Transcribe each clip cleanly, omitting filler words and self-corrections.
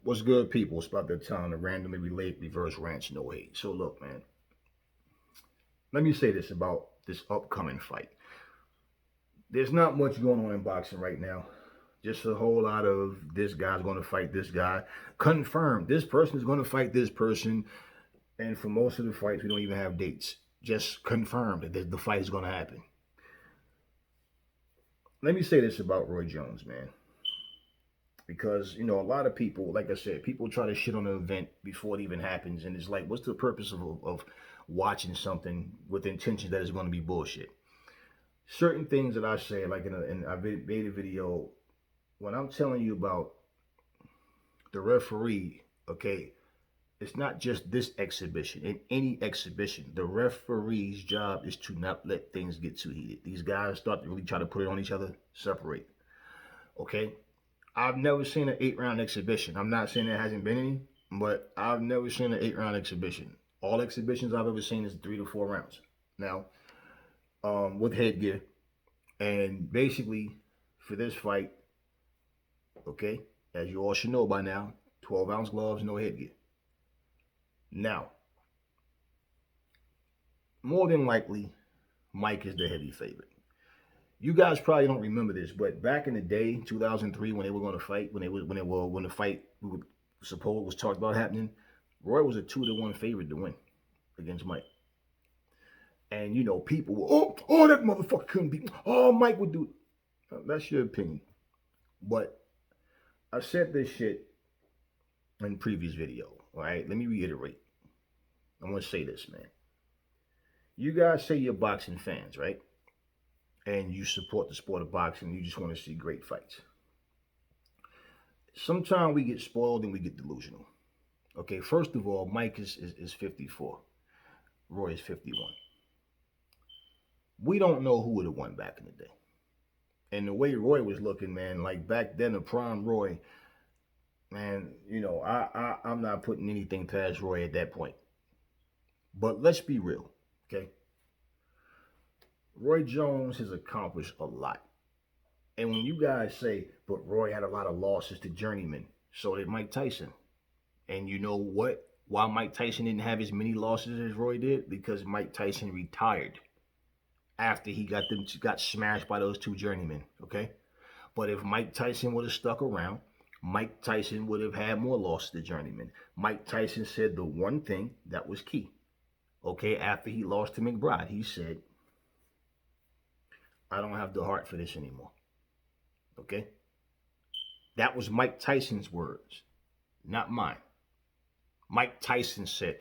What's good, people? It's about that time to randomly relate reverse ranch no hate. So look, man, let me say this about this upcoming fight. There's not much going on in boxing right now. Just a whole lot of this guy's going to fight this guy. Confirmed. This person is going to fight this person. And for most of the fights, we don't even have dates. Just confirmed that the fight is going to happen. Let me say this about Roy Jones, man. Because, a lot of people, like I said, people try to shit on an event before it even happens. And it's like, what's the purpose of watching something with the intention that it's going to be bullshit? Certain things that I say, like I made a video, when I'm telling you about the referee, okay, it's not just this exhibition. In any exhibition, the referee's job is to not let things get too heated. These guys start to really try to put it on each other, separate. Okay? I've never seen an 8 round exhibition. I'm not saying there hasn't been any, but I've never seen an 8 round exhibition. All exhibitions I've ever seen is 3 to 4 rounds. Now, with headgear. And basically, for this fight, okay, as you all should know by now, 12-ounce gloves, no headgear. Now, more than likely, Mike is the heavy favorite. You guys probably don't remember this, but back in the day, 2003, when they were going to fight, when the fight suppose was talked about happening, Roy was a 2-to-1 favorite to win against Mike. And people were, oh, that motherfucker couldn't beat. Oh, Mike would do. That's your opinion, but I said this shit in previous video. All right, let me reiterate. I want to say this, man. You guys say you're boxing fans, right? And you support the sport of boxing. You just want to see great fights. Sometimes we get spoiled and we get delusional. Okay, first of all, Mike is 54. Roy is 51. We don't know who would have won back in the day. And the way Roy was looking, man, like back then, the prime Roy, man, I'm not putting anything past Roy at that point. But let's be real, okay? Roy Jones has accomplished a lot. And when you guys say, but Roy had a lot of losses to journeyman, so did Mike Tyson. And you know what? Why Mike Tyson didn't have as many losses as Roy did? Because Mike Tyson retired after he got smashed by those two journeymen, okay? But if Mike Tyson would have stuck around, Mike Tyson would have had more losses to journeyman. Mike Tyson said the one thing that was key, okay, after he lost to McBride, he said, I don't have the heart for this anymore. Okay? That was Mike Tyson's words, not mine. Mike Tyson said,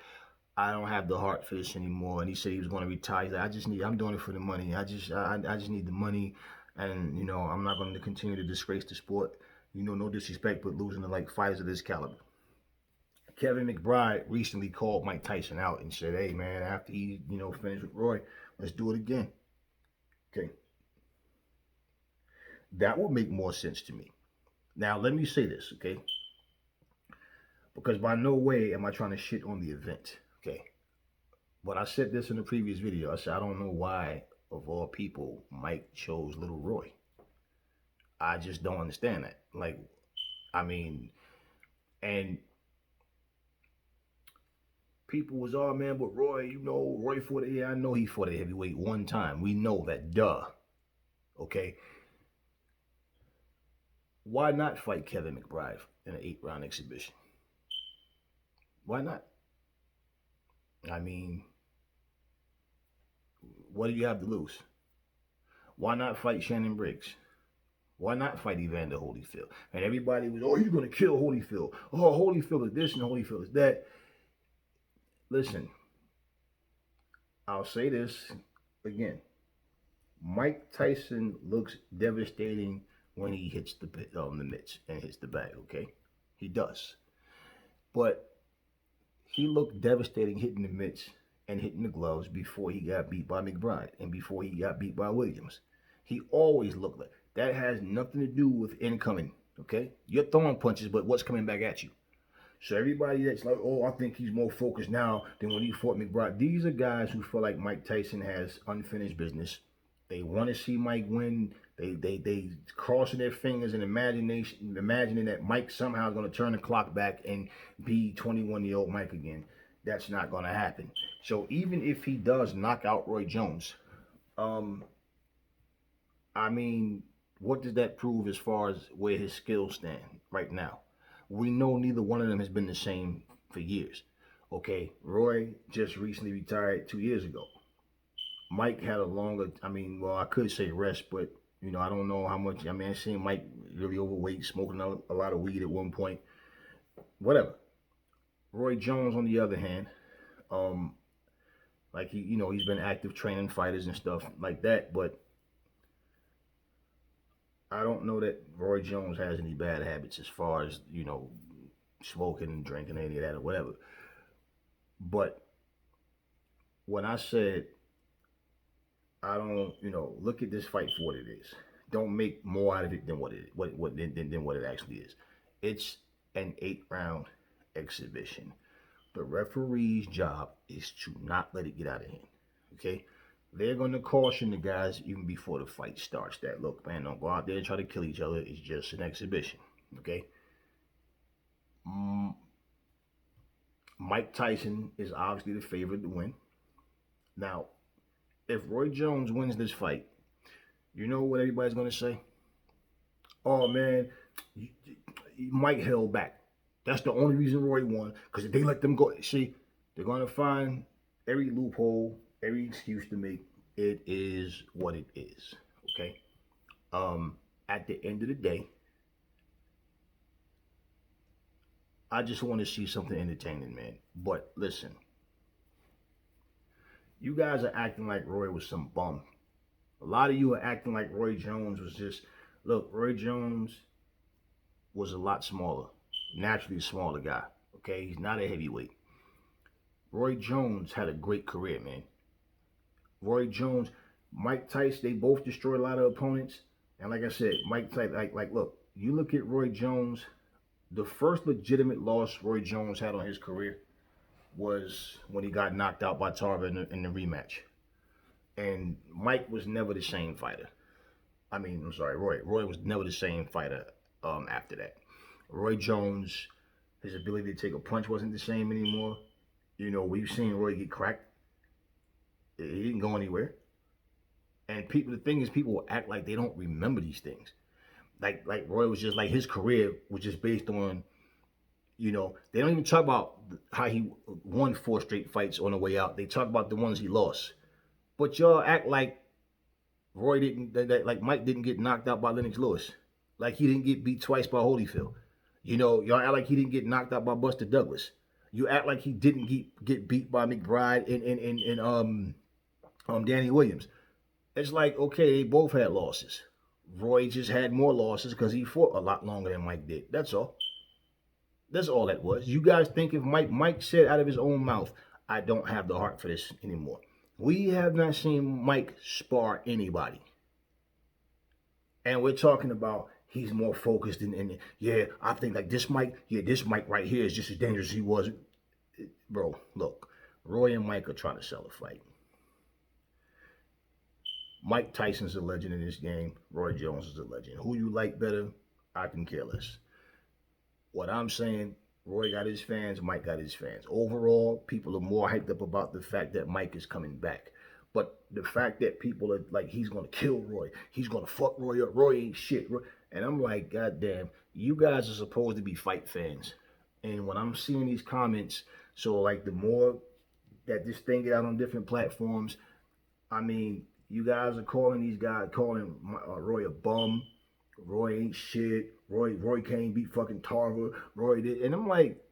I don't have the heart for this anymore. And he said he was going to retire. I'm doing it for the money. I just need the money. And, I'm not going to continue to disgrace the sport. No disrespect, but losing to like fighters of this caliber. Kevin McBride recently called Mike Tyson out and said, hey, man, after he, finished with Roy, let's do it again. Okay. That would make more sense to me. Now, let me say this, okay? Because by no way am I trying to shit on the event, okay? But I said this in the previous video. I said, I don't know why, of all people, Mike chose Little Roy. I just don't understand that. Like, I mean, and people was, oh man, but Roy, Roy fought it. Yeah, I know he fought a heavyweight one time. We know that, duh. Okay? Why not fight Kevin McBride in an 8 round exhibition? Why not? I mean, what do you have to lose? Why not fight Shannon Briggs? Why not fight Evander Holyfield? And everybody was, oh, he's going to kill Holyfield. Oh, Holyfield is this and Holyfield is that. Listen, I'll say this again. Mike Tyson looks devastating when he hits the mitts and hits the bag, okay? He does. But he looked devastating hitting the mitts and hitting the gloves before he got beat by McBride and before he got beat by Williams. He always looked like that. Has nothing to do with incoming, okay? You're throwing punches, but what's coming back at you? So everybody that's like, oh, I think he's more focused now than when he fought McBride. These are guys who feel like Mike Tyson has unfinished business. They want to see Mike win. They crossing their fingers and imagining that Mike somehow is going to turn the clock back and be 21-year-old Mike again. That's not going to happen. So even if he does knock out Roy Jones, um, I mean, what does that prove as far as where his skills stand right now? We know neither one of them has been the same for years. Okay, Roy just recently retired 2 years ago. Mike had a longer, I mean, well, I could say rest, but I don't know how much. I mean, I seen Mike really overweight, smoking a lot of weed at one point. Whatever. Roy Jones, on the other hand, um, like he's been active training fighters and stuff like that, but I don't know that Roy Jones has any bad habits as far as smoking and drinking, any of that or whatever. But when I said I don't, look at this fight for what it is. Don't make more out of it than what it actually is. It's an 8-round exhibition. The referee's job is to not let it get out of hand. Okay? They're going to caution the guys even before the fight starts that, look, man, don't go out there and try to kill each other. It's just an exhibition. Okay? Mike Tyson is obviously the favorite to win. Now, if Roy Jones wins this fight, you know what everybody's going to say? Oh, man, Mike held back. That's the only reason Roy won, because if they let them go, see, they're going to find every loophole, every excuse to make. It is what it is, okay? At the end of the day, I just want to see something entertaining, man. But listen, you guys are acting like Roy was some bum. A lot of you are acting like Roy Jones was just, look, Roy Jones was a lot smaller, naturally smaller guy, okay? He's not a heavyweight. Roy Jones had a great career, man. Roy Jones, Mike Tyson, they both destroyed a lot of opponents. And like I said, Mike Tyson, look, you look at Roy Jones, the first legitimate loss Roy Jones had on his career was when he got knocked out by Tarver in the rematch. And Mike was never the same fighter. I mean, I'm sorry, Roy. Roy was never the same fighter after that. Roy Jones, his ability to take a punch wasn't the same anymore. We've seen Roy get cracked. He didn't go anywhere. And the thing is, people will act like they don't remember these things. Like Roy was just like, his career was just based on, they don't even talk about how he won 4 straight fights on the way out. They talk about the ones he lost. But y'all act like Roy didn't, like Mike didn't get knocked out by Lennox Lewis. Like he didn't get beat twice by Holyfield. Y'all act like he didn't get knocked out by Buster Douglas. You act like he didn't get beat by McBride and Danny Williams. It's like, okay, they both had losses. Roy just had more losses because he fought a lot longer than Mike did. That's all. That's all that was. You guys think if Mike said out of his own mouth, I don't have the heart for this anymore. We have not seen Mike spar anybody. And we're talking about he's more focused and yeah, I think like this Mike right here is just as dangerous as he was. Bro, look, Roy and Mike are trying to sell a fight. Mike Tyson's a legend in this game. Roy Jones is a legend. Who you like better, I can care less. What I'm saying, Roy got his fans, Mike got his fans. Overall, people are more hyped up about the fact that Mike is coming back. But the fact that people are like, he's going to kill Roy. He's going to fuck Roy up. Roy ain't shit. And I'm like, God damn, you guys are supposed to be fight fans. And when I'm seeing these comments, so like the more that this thing get out on different platforms, I mean, you guys are calling Roy a bum. Roy ain't shit. Roy can't beat fucking Tarver. Roy did. And I'm like,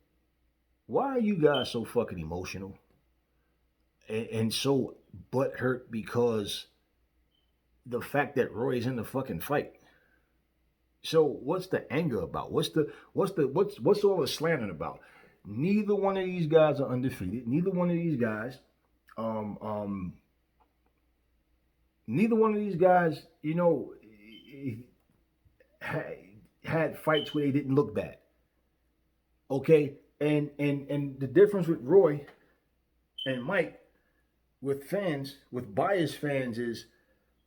why are you guys so fucking emotional? And so butthurt because the fact that Roy's in the fucking fight. So what's the anger about? What's all the slandering about? Neither one of these guys are undefeated. Neither one of these guys, had fights where they didn't look bad. Okay, and the difference with Roy and Mike, with biased fans, is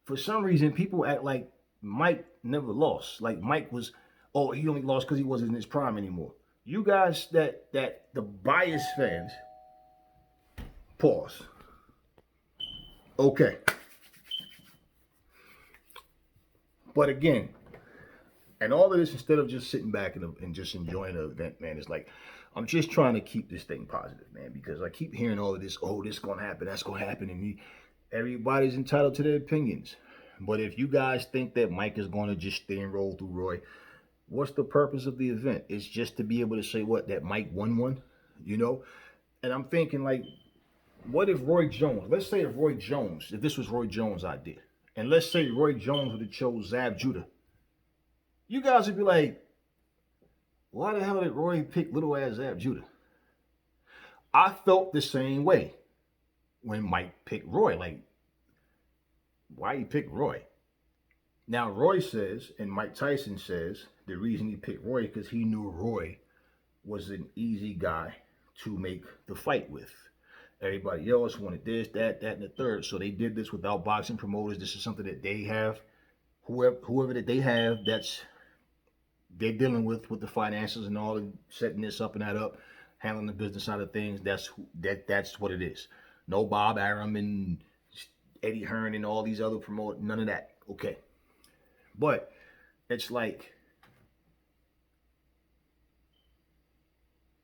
for some reason people act like Mike never lost. Like Mike was, oh, he only lost because he wasn't in his prime anymore. You guys that the biased fans, pause. Okay. But again, and all of this, instead of just sitting back and just enjoying the event, man, it's like I'm just trying to keep this thing positive, man, because I keep hearing all of this. Oh, this gonna happen, that's gonna happen, and everybody's entitled to their opinions. But if you guys think that Mike is going to just steamroll through Roy, what's the purpose of the event? It's just to be able to say what that Mike won one, you know. And I'm thinking like, what if Roy Jones? Let's say if this was Roy Jones' idea, and let's say Roy Jones would have chose Zab Judah, you guys would be like, why the hell did Roy pick little ass Zab Judah? I felt the same way when Mike picked Roy. Like, why he picked Roy? Now Roy says, and Mike Tyson says, the reason he picked Roy because he knew Roy was an easy guy to make the fight with. Everybody else wanted this, that, and the third. So they did this without boxing promoters. This is something that they have. Whoever that they have, that's they're dealing with the finances and all, and setting this up and that up, handling the business side of things. That's what it is. No Bob Arum and Eddie Hearn and all these other promoters. None of that. Okay, but it's like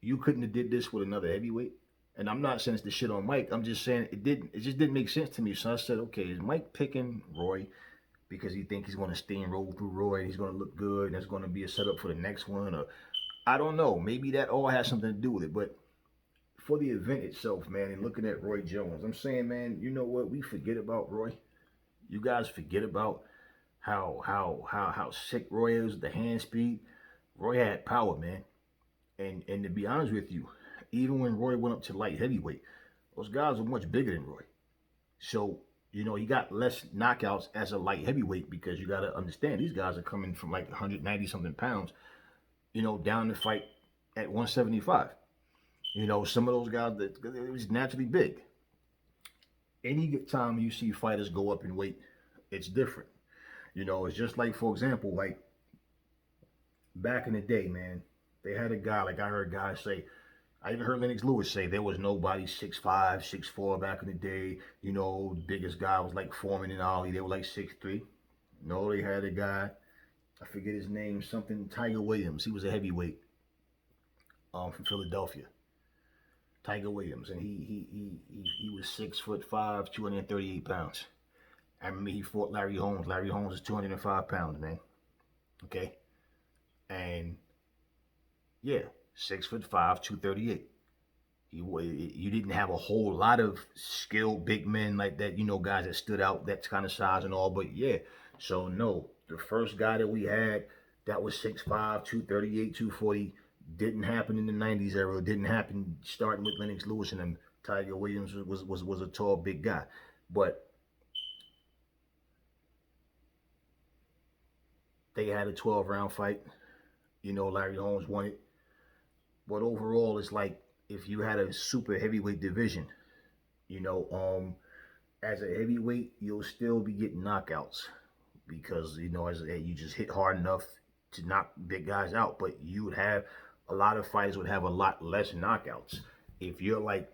you couldn't have did this with another heavyweight. And I'm not saying it's the shit on Mike. I'm just saying it didn't. It just didn't make sense to me. So I said, okay, is Mike picking Roy because he think he's going to steamroll through Roy and he's going to look good and that's going to be a setup for the next one? Or I don't know. Maybe that all has something to do with it. But for the event itself, man, and looking at Roy Jones, I'm saying, man, you know what? We forget about Roy. You guys forget about how sick Roy is, the hand speed. Roy had power, man. And to be honest with you, even when Roy went up to light heavyweight, those guys were much bigger than Roy. So, you know, he got less knockouts as a light heavyweight because you got to understand these guys are coming from like 190 something pounds, you know, down to fight at 175. You know, some of those guys that it was naturally big. Any time you see fighters go up in weight, it's different. You know, it's just like, for example, like back in the day, man, they had a guy, like I heard guys say, I even heard Lennox Lewis say there was nobody 6'5", 6'4" back in the day. You know, the biggest guy was like Foreman and Ali. They were like 6'3". No, they had a guy, I forget his name, something Tiger Williams. He was a heavyweight from Philadelphia. Tiger Williams, and he was 6'5", 238 pounds. I remember he fought Larry Holmes. Larry Holmes is 205 pounds, man. Okay, and yeah, 6'5", 238. You didn't have a whole lot of skilled big men like that, you know, guys that stood out that kind of size and all. But yeah, so no, the first guy that we had that was 6'5", 238, 240 didn't happen in the 90s era. It didn't happen starting with Lennox Lewis and them. Tiger Williams was a tall, big guy. But they had a 12-round fight. You know, Larry Holmes won it. But overall, it's like if you had a super heavyweight division, you know, as a heavyweight, you'll still be getting knockouts because, you know, as you just hit hard enough to knock big guys out. But you would have a lot of fighters would have a lot less knockouts. If you're like,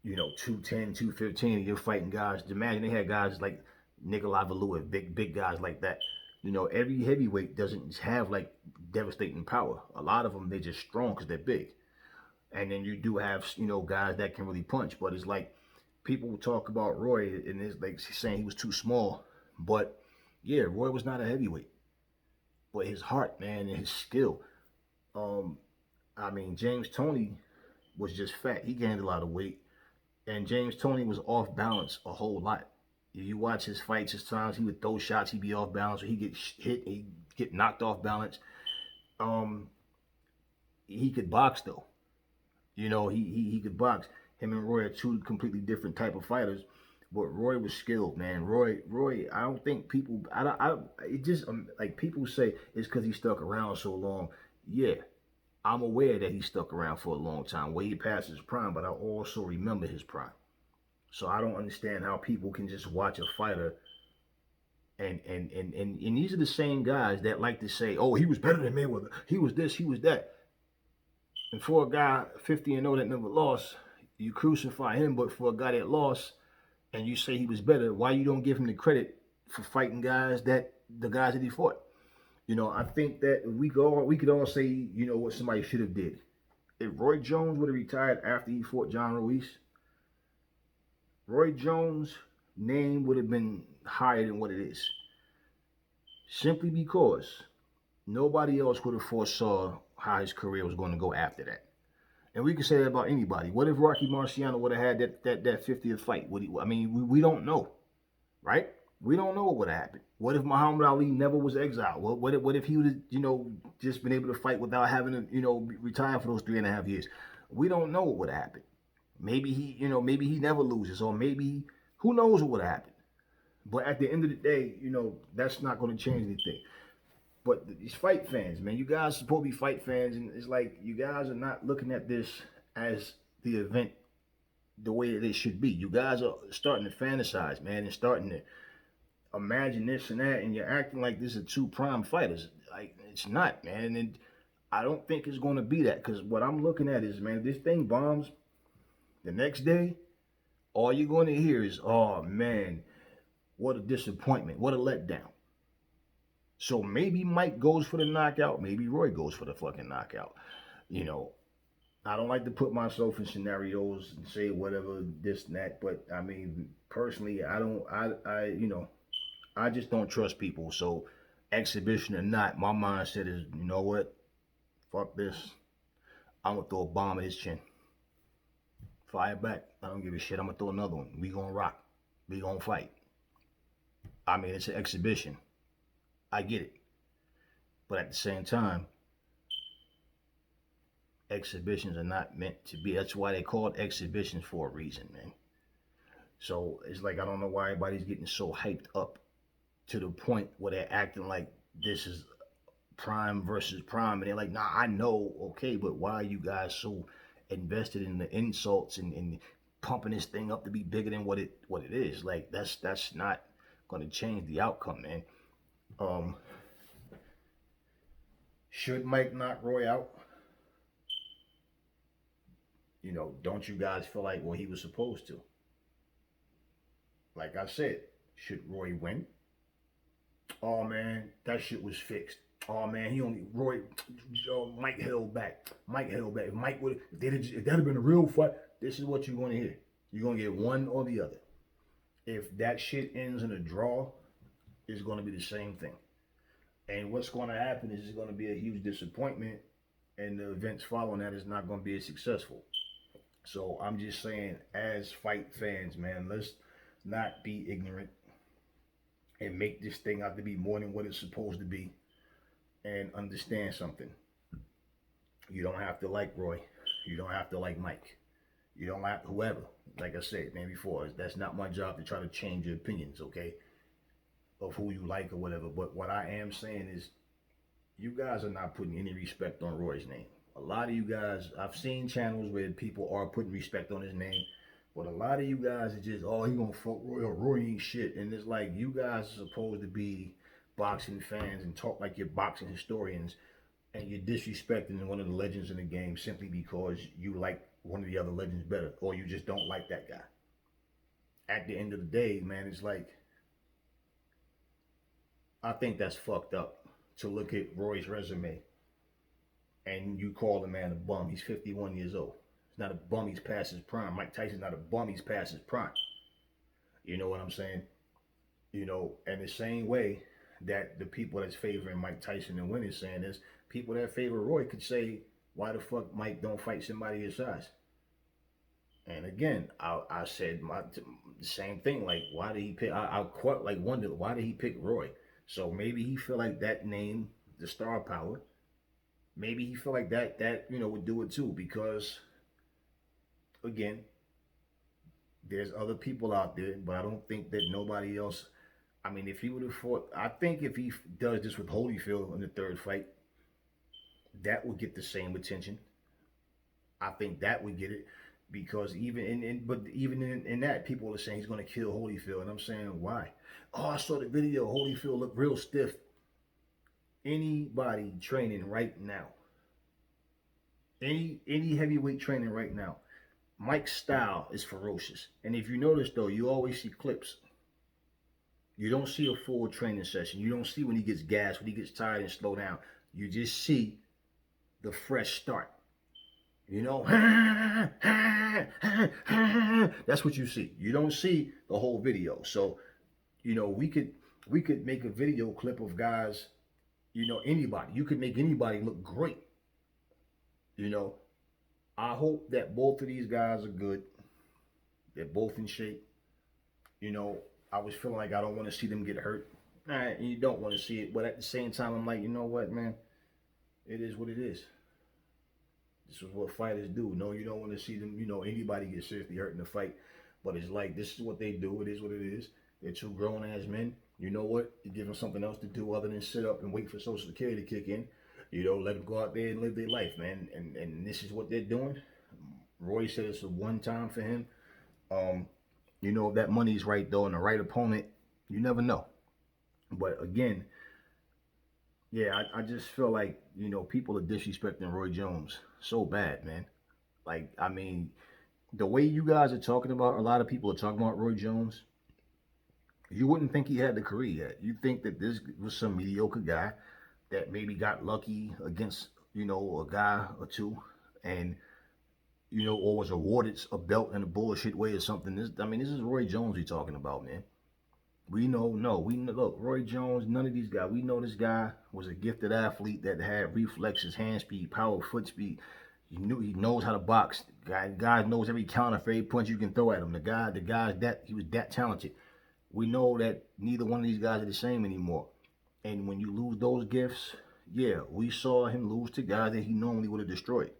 you know, 210, 215, and you're fighting guys, imagine they had guys like Nikolai Valuev, big guys like that. You know, every heavyweight doesn't have like devastating power. A lot of them, they're just strong because they're big. And then you do have, you know, guys that can really punch. But it's like people talk about Roy and it's like saying he was too small. But yeah, Roy was not a heavyweight. But his heart, man, and his skill. Um, I mean, James Toney was just fat. He gained a lot of weight. And James Toney was off balance a whole lot. If you watch his fights, his times, he would throw shots, he'd be off balance, or he'd get hit, he'd get knocked off balance. Um, he could box though. You know, he could box. Him and Roy are two completely different type of fighters. But Roy was skilled, man. Roy. I don't think people. It just like people say it's because he stuck around so long. Yeah, I'm aware that he stuck around for a long time, way past his prime. But I also remember his prime. So I don't understand how people can just watch a fighter And these are the same guys that like to say, oh, he was better than Mayweather. He was this, he was that. And for a guy 50-0 that never lost, you crucify him. But for a guy that lost and you say he was better, why you don't give him the credit for fighting guys that the guys that he fought? I think that we could all say, what somebody should have did. If Roy Jones would have retired after he fought John Ruiz, Roy Jones' name would have been higher than what it is. Simply because nobody else would have foresaw how his career was going to go after that. And we can say that about anybody. What if Rocky Marciano would have had that 50th fight? We don't know, right? We don't know what would have happened. What if Muhammad Ali never was exiled? What if he would have, just been able to fight without having to, retire for those 3.5 years? We don't know what would have happened. Maybe he never loses, or maybe who knows what would have happened. But at the end of the day, that's not going to change anything. But these fight fans, man, you guys supposed to be fight fans, and it's like you guys are not looking at this as the event the way that it should be. You guys are starting to fantasize, man, and starting to imagine this and that, and you're acting like this are two prime fighters. Like, it's not, man. And I don't think it's going to be that, because what I'm looking at is, man, if this thing bombs the next day, all you're going to hear is, oh, man, what a disappointment. What a letdown. So maybe Mike goes for the knockout. Maybe Roy goes for the fucking knockout. You know, I don't like to put myself in scenarios and say whatever, this and that. But I mean, personally, I don't, I just don't trust people. So exhibition or not, my mindset is, you know what? Fuck this. I'm going to throw a bomb at his chin. Fire back. I don't give a shit. I'm going to throw another one. We going to rock. We going to fight. I mean, it's an exhibition. I get it. But at the same time, exhibitions are not meant to be. That's why they call it exhibitions for a reason, man. So it's like, I don't know why everybody's getting so hyped up to the point where they're acting like this is prime versus prime. And they're like, nah, I know, okay, but why are you guys so invested in the insults and pumping this thing up to be bigger than what it is? Like, that's not going to change the outcome, man. Should Mike knock Roy out? Don't you guys feel like, well, he was supposed to? Like I said, should Roy win? Oh man, that shit was fixed. Oh man, Mike held back. Mike held back. If Mike would, if that had been a real fight, this is what you're gonna hear. You're gonna get one or the other. If that shit ends in a draw, it's gonna be the same thing. And what's gonna happen is it's gonna be a huge disappointment, and the events following that is not gonna be as successful. So I'm just saying, as fight fans, man, let's not be ignorant and make this thing out to be more than what it's supposed to be. And understand something. You don't have to like Roy. You don't have to like Mike. You don't have whoever. Like I said, man, before, that's not my job to try to change your opinions, okay? Of who you like or whatever. But what I am saying is, you guys are not putting any respect on Roy's name. A lot of you guys, I've seen channels where people are putting respect on his name, but a lot of you guys are just, oh, he gonna fuck Roy, or Roy ain't shit. And it's like, you guys are supposed to be boxing fans and talk like you're boxing historians, and you're disrespecting one of the legends in the game simply because you like one of the other legends better, or you just don't like that guy. At the end of the day, man, it's like, I think that's fucked up to look at Roy's resume and you call the man a bum. He's 51 years old. He's not a bum, he's past his prime. Mike Tyson's not a bum, he's past his prime. You know what I'm saying? And the same way that the people that's favoring Mike Tyson and winning saying this, people that favor Roy could say, why the fuck Mike don't fight somebody his size? And again, I said the same thing. Like, why did he pick? I quite like wonder why did he pick Roy? So maybe he feel like that name, the star power. Maybe he feel like that would do it too, because again, there's other people out there, but I don't think that nobody else. I mean, if he would have fought, I think if he does this with Holyfield in the third fight, that would get the same attention. I think that would get it. because even in that, people are saying he's going to kill Holyfield, and I'm saying why? Oh, I saw the video. Holyfield looked real stiff. Anybody training right now, any heavyweight training right now, Mike's style is ferocious. And if you notice though, you always see clips. You don't see a full training session. You don't see when he gets gassed, when he gets tired and slow down. You just see the fresh start. You know, that's what you see. You don't see the whole video. So, we could make a video clip of guys, anybody. You could make anybody look great. You know, I hope that both of these guys are good. They're both in shape. You know, I was feeling like I don't want to see them get hurt. All right, you don't want to see it, but at the same time, I'm like, you know what, man? It is what it is. This is what fighters do. No, you don't want to see them, anybody get seriously hurt in the fight. But it's like, this is what they do. It is what it is. They're two grown ass men. You know what? You give them something else to do other than sit up and wait for Social Security to kick in. Let them go out there and live their life, man. And this is what they're doing. Roy said it's a one time for him. If that money's right though and the right opponent, you never know. But again, yeah, I just feel like, people are disrespecting Roy Jones so bad, man. Like, I mean, the way you guys are talking about, a lot of people are talking about Roy Jones, you wouldn't think he had the career yet. You think that this was some mediocre guy that maybe got lucky against, a guy or two and, or was awarded a belt in a bullshit way or something. This is Roy Jones we talking about, man. We know, no, we know, look, Roy Jones, none of these guys. We know this guy was a gifted athlete that had reflexes, hand speed, power, foot speed. He knows how to box. Guy knows every counter for every punch you can throw at him. He was that talented. We know that neither one of these guys are the same anymore. And when you lose those gifts, yeah, we saw him lose to guys that he normally would have destroyed.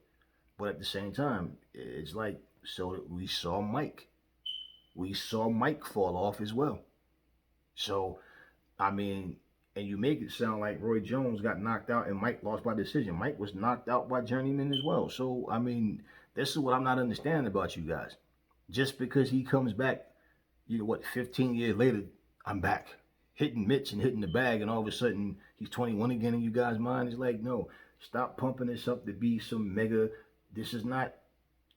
But at the same time, it's like, so we saw Mike. We saw Mike fall off as well. So, I mean, and you make it sound like Roy Jones got knocked out and Mike lost by decision. Mike was knocked out by Journeyman as well. So, I mean, this is what I'm not understanding about you guys. Just because he comes back, 15 years later, I'm back. Hitting mitts and hitting the bag, and all of a sudden, he's 21 again in you guys' mind. It's like, no, stop pumping this up to be some mega. This is not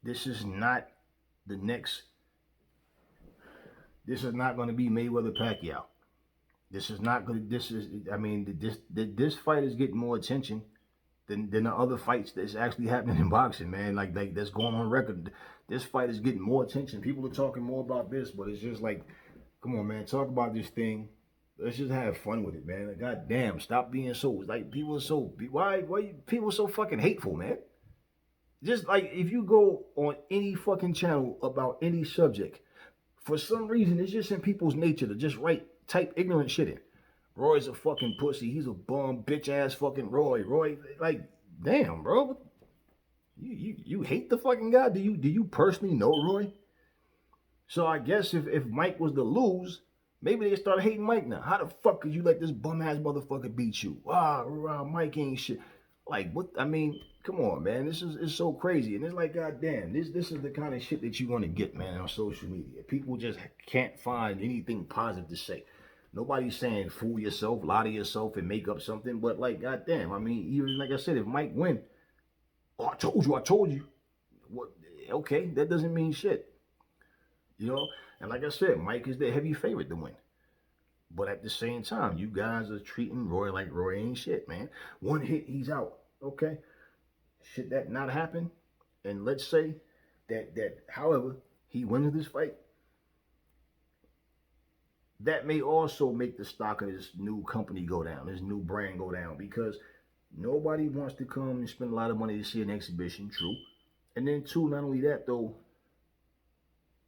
the next. This is not going to be Mayweather Pacquiao. This is not going to. This fight is getting more attention than the other fights that's actually happening in boxing, man. Like that's going on record. This fight is getting more attention. People are talking more about this, but it's just like, come on, man, talk about this thing. Let's just have fun with it, man. Like, God damn, stop being so like people are so why people are so fucking hateful, man. Just like if you go on any fucking channel about any subject, for some reason it's just in people's nature to just type ignorant shit in. Roy's a fucking pussy. He's a bum, bitch ass fucking Roy. Roy, like, damn, bro. You hate the fucking guy? Do you personally know Roy? So I guess if Mike was to lose, maybe they start hating Mike now. How the fuck could you let this bum ass motherfucker beat you? Mike ain't shit. Like, what? I mean, come on, man. It's so crazy. And it's like, goddamn, this is the kind of shit that you want to get, man, on social media. People just can't find anything positive to say. Nobody's saying fool yourself, lie to yourself, and make up something. But like, goddamn, I mean, even like I said, if Mike win, oh, I told you. What? Okay, that doesn't mean shit. And like I said, Mike is the heavy favorite to win. But at the same time, you guys are treating Roy like Roy ain't shit, man. One hit, he's out. Okay. Should that not happen? And let's say that however, he wins this fight, that may also make the stock of this new company go down, this new brand go down, because nobody wants to come and spend a lot of money to see an exhibition, true. And then two, not only that though,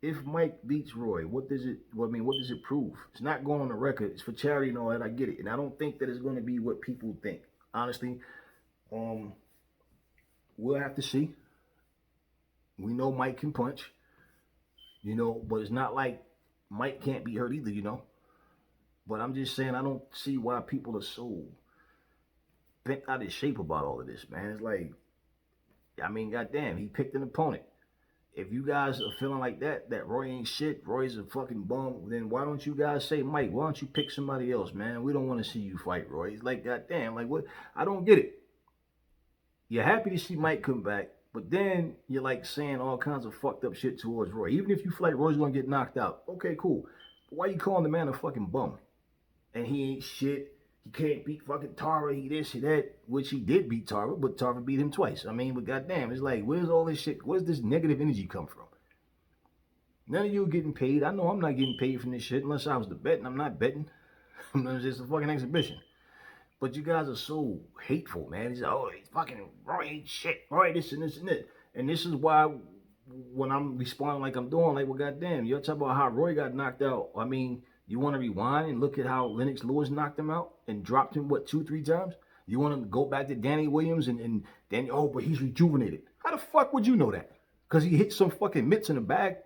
if Mike beats Roy, what does it prove? It's not going on the record. It's for charity and all that. I get it. And I don't think that it's going to be what people think. Honestly, we'll have to see. We know Mike can punch, but it's not like Mike can't be hurt either, But I'm just saying, I don't see why people are so bent out of shape about all of this, man. It's like, I mean, goddamn, he picked an opponent. if you guys are feeling like that Roy ain't shit, Roy's a fucking bum, then why don't you guys say, Mike, why don't you pick somebody else, man? We don't want to see you fight Roy. He's like, goddamn, like what? I don't get it. You're happy to see Mike come back, but then you're like saying all kinds of fucked up shit towards Roy. Even if you feel like Roy's gonna get knocked out, okay, cool. But why you calling the man a fucking bum? And he ain't shit. He can't beat fucking Tara. He this, he that. Which he did beat Tara, but Tara beat him twice. I mean, but goddamn, it's like, where's all this shit? Where's this negative energy come from? None of you are getting paid. I know I'm not getting paid from this shit unless I was the bet, and I'm not betting. It's just a fucking exhibition. But you guys are so hateful, man. It's oh, he's fucking Roy ain't shit. Roy this and this and that. And this is why when I'm responding like I'm doing, like, well, goddamn, you're talking about how Roy got knocked out. I mean, you want to rewind and look at how Lennox Lewis knocked him out and dropped him, what, 2-3 times? You want to go back to Danny Williams and then, oh, but he's rejuvenated. How the fuck would you know that? Because he hit some fucking mitts in the back.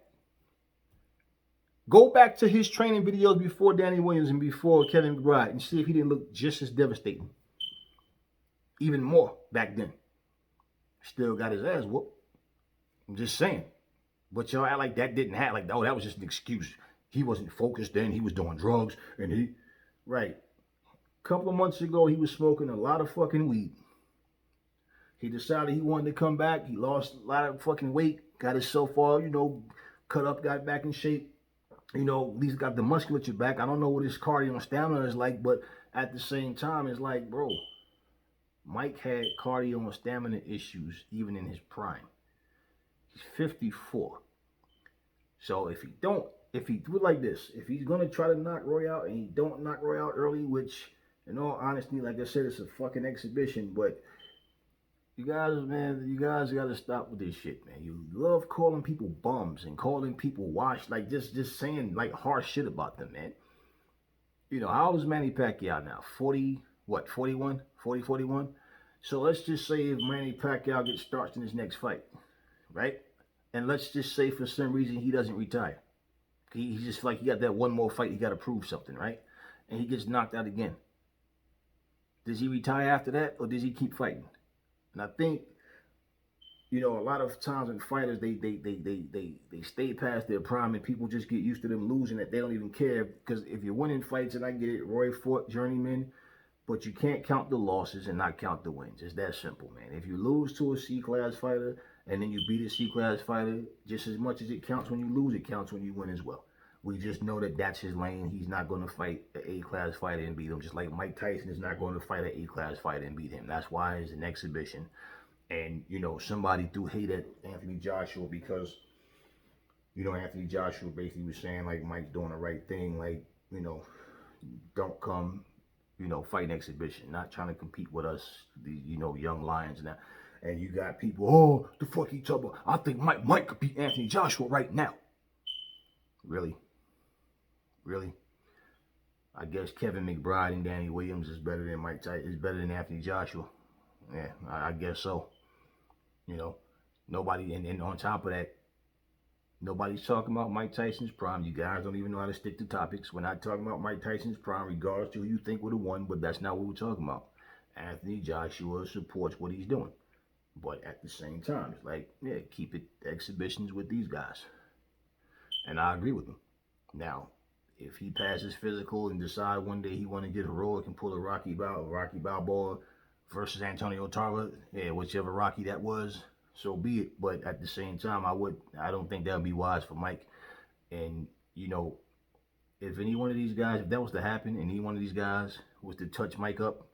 Go back to his training videos before Danny Williams and before Kevin McBride and see if he didn't look just as devastating. Even more back then. Still got his ass whooped. I'm just saying. But y'all act like that didn't happen. Like, oh, that was just an excuse. He wasn't focused then. He was doing drugs. And he... Right. A couple of months ago, he was smoking a lot of fucking weed. He decided he wanted to come back. He lost a lot of fucking weight. Got himself all, cut up, got back in shape. At least got the musculature back. I don't know what his cardio and stamina is like, but at the same time, it's like, bro, Mike had cardio and stamina issues even in his prime. He's 54. So if he do it like this, if he's going to try to knock Roy out and he don't knock Roy out early, which in all honesty, like I said, it's a fucking exhibition, but you guys got to stop with this shit, man. You love calling people bums and calling people washed, like just saying like harsh shit about them, man. How old is Manny Pacquiao now? 40, what, 41? 40, 41? So let's just say if Manny Pacquiao gets starched in his next fight, right? And let's just say for some reason he doesn't retire. He just like he got that one more fight, he got to prove something, right? And he gets knocked out again. Does he retire after that, or does he keep fighting? And I think, a lot of times in fighters, they stay past their prime and people just get used to them losing, that they don't even care. Because if you're winning fights, and I get it, Roy fought journeyman, but you can't count the losses and not count the wins. It's that simple, man. If you lose to a C-class fighter and then you beat a C-class fighter, just as much as it counts when you lose, it counts when you win as well. We just know that that's his lane. He's not going to fight an A-class fighter and beat him, just like Mike Tyson is not going to fight an A-class fighter and beat him. That's why it's an exhibition. And, somebody threw hate at Anthony Joshua because, Anthony Joshua basically was saying, like, Mike's doing the right thing. Like, don't come, fight an exhibition. Not trying to compete with us, the, young lions now. And you got people, oh, the fuck he talking about? I think Mike could beat Anthony Joshua right now. Really? Really? I guess Kevin McBride and Danny Williams is better than Mike Tyson, is better than Anthony Joshua. Yeah, I guess so. Nobody, and on top of that, nobody's talking about Mike Tyson's prime. You guys don't even know how to stick to topics. We're not talking about Mike Tyson's prime, regardless to who you think would have won, but that's not what we're talking about. Anthony Joshua supports what he's doing. But at the same time, it's like, yeah, keep it exhibitions with these guys. And I agree with him. Now, if he passes physical and decide one day he want to get heroic and pull a Rocky Balboa versus Antonio Tarver, yeah, whichever Rocky that was, so be it. But at the same time, I don't think that would be wise for Mike. And, if any one of these guys, if that was to happen, and any one of these guys was to touch Mike up,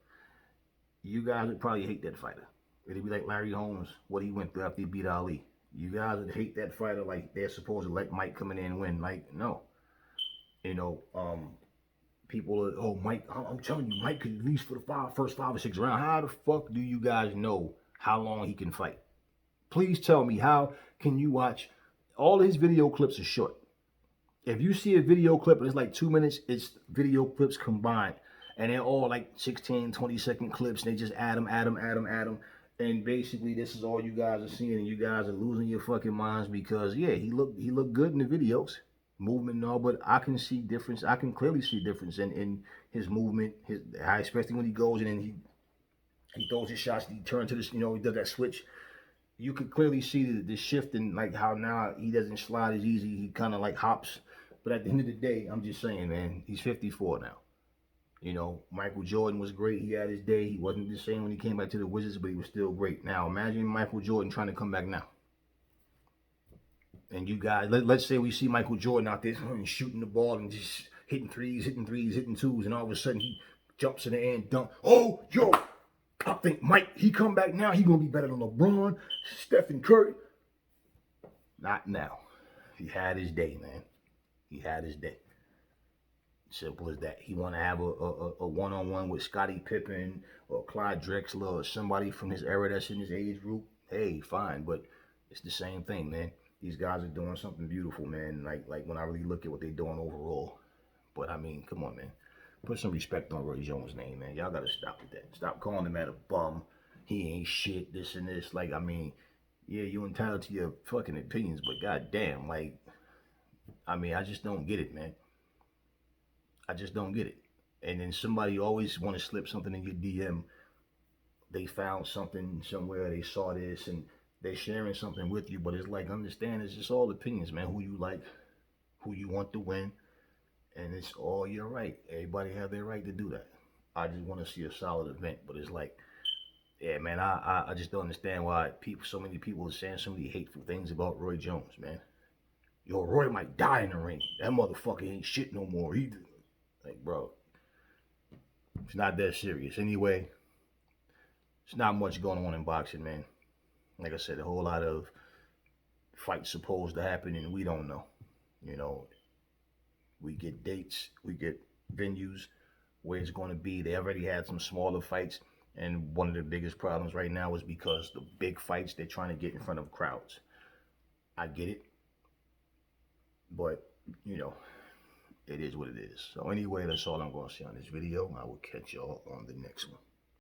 you guys would probably hate that fighter. It'd be like Larry Holmes, what he went through after he beat Ali. You guys would hate that fighter like they're supposed to let Mike come in there and win. Like, no. People are, oh, Mike, I'm telling you, Mike could at least for the first 5 or 6 rounds. How the fuck do you guys know how long he can fight? Please tell me, how can you watch? All his video clips are short. If you see a video clip and it's like 2 minutes, it's video clips combined. And they're all like 16, 20-second clips. And they just add them. And basically, this is all you guys are seeing. And you guys are losing your fucking minds because, yeah, he looked good in the videos. Movement and all, but I can see difference. I can clearly see difference in his movement, especially when he goes in and he throws his shots, he turns to this, he does that switch. you could clearly see the shift in like how now he doesn't slide as easy. He kind of like hops. But at the end of the day, I'm just saying, man, he's 54 now. You know, Michael Jordan was great. He had his day. He wasn't the same when he came back to the Wizards, but he was still great. Now, imagine Michael Jordan trying to come back now. And you guys, let's say we see Michael Jordan out there shooting the ball and just hitting threes, hitting twos, and all of a sudden he jumps in the air and dunk. Oh, yo, I think Mike, he come back now, he gonna be better than LeBron, Stephen Curry. Not now. He had his day, man. He had his day. Simple as that. He want to have a one-on-one with Scottie Pippen or Clyde Drexler or somebody from his era that's in his age group. Hey, fine, but it's the same thing, man. These guys are doing something beautiful, man. Like when I really look at what they're doing overall. But I mean, come on, man. Put some respect on Roy Jones' name, man. Y'all gotta stop with that. Stop calling him a bum. He ain't shit. This and this. Like, I mean, yeah, you entitled to your fucking opinions, but goddamn, like, I mean, I just don't get it, man. I just don't get it. And then somebody always want to slip something in your DM. They found something somewhere. They saw this and they're sharing something with you. But it's like, understand, it's just all opinions, man. Who you like, who you want to win, and it's all your right. Everybody have their right to do that. I just want to see a solid event. But it's like, yeah, man, I just don't understand why so many people are saying so many hateful things about Roy Jones, man. Yo, Roy might die in the ring. That motherfucker ain't shit no more either. Like, bro, it's not that serious. Anyway, it's not much going on in boxing, man. Like I said, a whole lot of fights supposed to happen, and we don't know. You know, we get dates, we get venues where it's going to be. They already had some smaller fights, and one of the biggest problems right now is because the big fights they're trying to get in front of crowds. I get it, but you know, it is what it is. So anyway, that's all I'm going to say on this video. I will catch y'all on the next one.